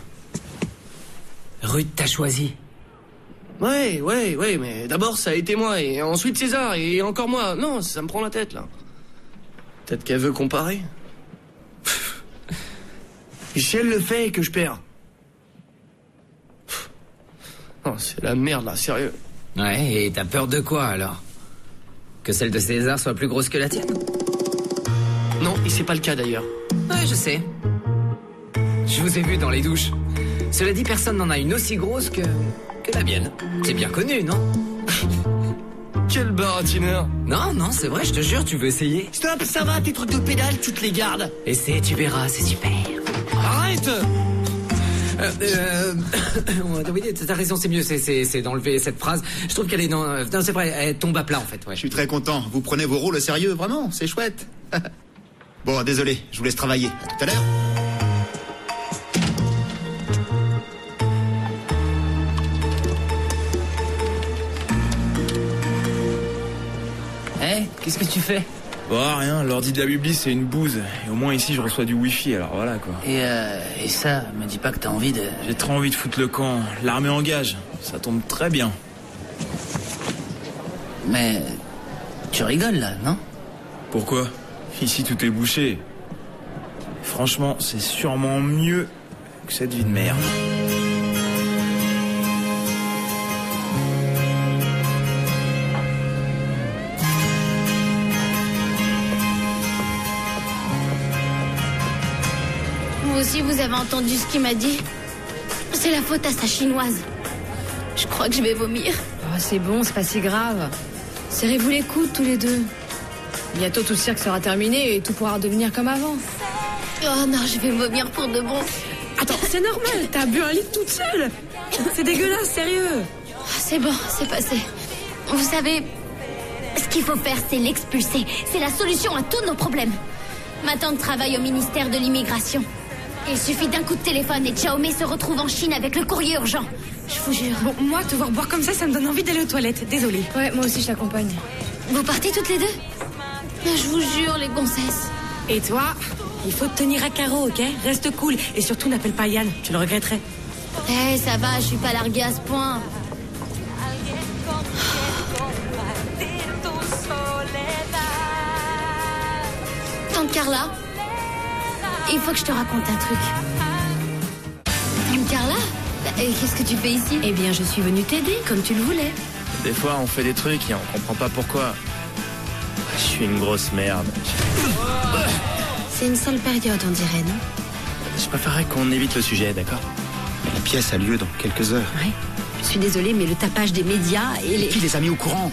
Ruth t'a choisi. Ouais, mais d'abord ça a été moi, et ensuite César, et encore moi. Non, ça me prend la tête, là. Peut-être qu'elle veut comparer. Et si elle le fait et que je perds? Oh, c'est la merde, là, sérieux. Ouais, et t'as peur de quoi, alors? Que celle de César soit plus grosse que la tienne? Non, et c'est pas le cas, d'ailleurs. Ouais, je sais. Je vous ai vu dans les douches. Cela dit, personne n'en a une aussi grosse que la mienne. C'est bien connu, non? Quel baratineur. Non, c'est vrai, je te jure, tu veux essayer? Stop, ça va, tes trucs de pédale, tu te les gardes. Essaie, tu verras, c'est super. Arrête. Oui, t'as raison, c'est mieux, c'est d'enlever cette phrase. Je trouve qu'elle est non, c'est vrai, elle tombe à plat, en fait, ouais. Je suis très content. Vous prenez vos rôles au sérieux, vraiment, c'est chouette. Bon, désolé, je vous laisse travailler. À tout à l'heure. Qu'est-ce que tu fais? Bon, rien, l'ordi de la Bibli c'est une bouse. Et au moins ici je reçois du wifi, alors voilà quoi. Et ça, me dis pas que t'as envie de... J'ai trop envie de foutre le camp. L'armée engage. Ça tombe très bien. Mais... tu rigoles là, non? Pourquoi? Ici tout est bouché. Franchement, c'est sûrement mieux que cette vie de merde. Vous aussi, vous avez entendu ce qu'il m'a dit? C'est la faute à sa chinoise. Je crois que je vais vomir. Oh, c'est bon, c'est pas si grave. Serrez-vous les coudes tous les deux. Bientôt tout le cirque sera terminé et tout pourra redevenir comme avant. Oh non, je vais vomir pour de bon. Attends, c'est normal, t'as bu un litre toute seule. C'est dégueulasse, sérieux. C'est bon, c'est passé. Vous savez, ce qu'il faut faire, c'est l'expulser. C'est la solution à tous nos problèmes. Ma tante travaille au ministère de l'immigration. Il suffit d'un coup de téléphone et Xiaomei se retrouve en Chine avec le courrier urgent. Je vous jure. Bon, moi, te voir boire comme ça me donne envie d'aller aux toilettes. Désolée. Ouais, moi aussi, je t'accompagne. Vous partez toutes les deux? Je vous jure, les gonzesses. Et toi, il faut te tenir à carreau, ok? Reste cool. Et surtout, n'appelle pas Yann. Tu le regretterais. Eh, ça va, je suis pas larguée à ce point. Tante Carla, il faut que je te raconte un truc. Carla, qu'est-ce que tu fais ici? Eh bien, je suis venue t'aider, comme tu le voulais. Des fois, on fait des trucs et on comprend pas pourquoi. Je suis une grosse merde. C'est une sale période, on dirait, non? Je préférerais qu'on évite le sujet, d'accord? La pièce a lieu dans quelques heures. Ouais. Je suis désolée, mais le tapage des médias et les... Qui les a mis au courant?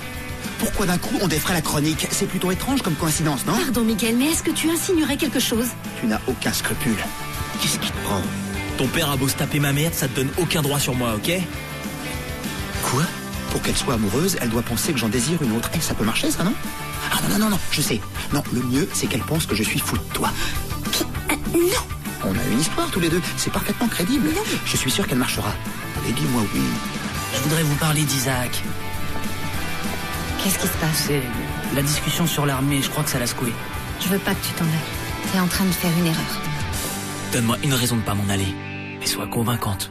Pourquoi d'un coup on défraie la chronique? C'est plutôt étrange comme coïncidence, non? Pardon, Miguel, mais est-ce que tu insinuerais quelque chose? Tu n'as aucun scrupule. Qu'est-ce qui te prend? Ton père a beau se taper ma merde, ça te donne aucun droit sur moi, ok? Quoi? Pour qu'elle soit amoureuse, elle doit penser que j'en désire une autre. Ça peut marcher, ça, non? Ah non, je sais. Non, le mieux, c'est qu'elle pense que je suis fou de toi. Non! On a une histoire tous les deux, c'est parfaitement crédible. Non. Je suis sûr qu'elle marchera. Et dis-moi oui. Je voudrais vous parler d'Isaac. Qu'est-ce qui se passe? C'est la discussion sur l'armée, je crois que ça l'a secoué. Je veux pas que tu t'en ailles. T'es en train de faire une erreur. Donne-moi une raison de pas m'en aller, mais sois convaincante.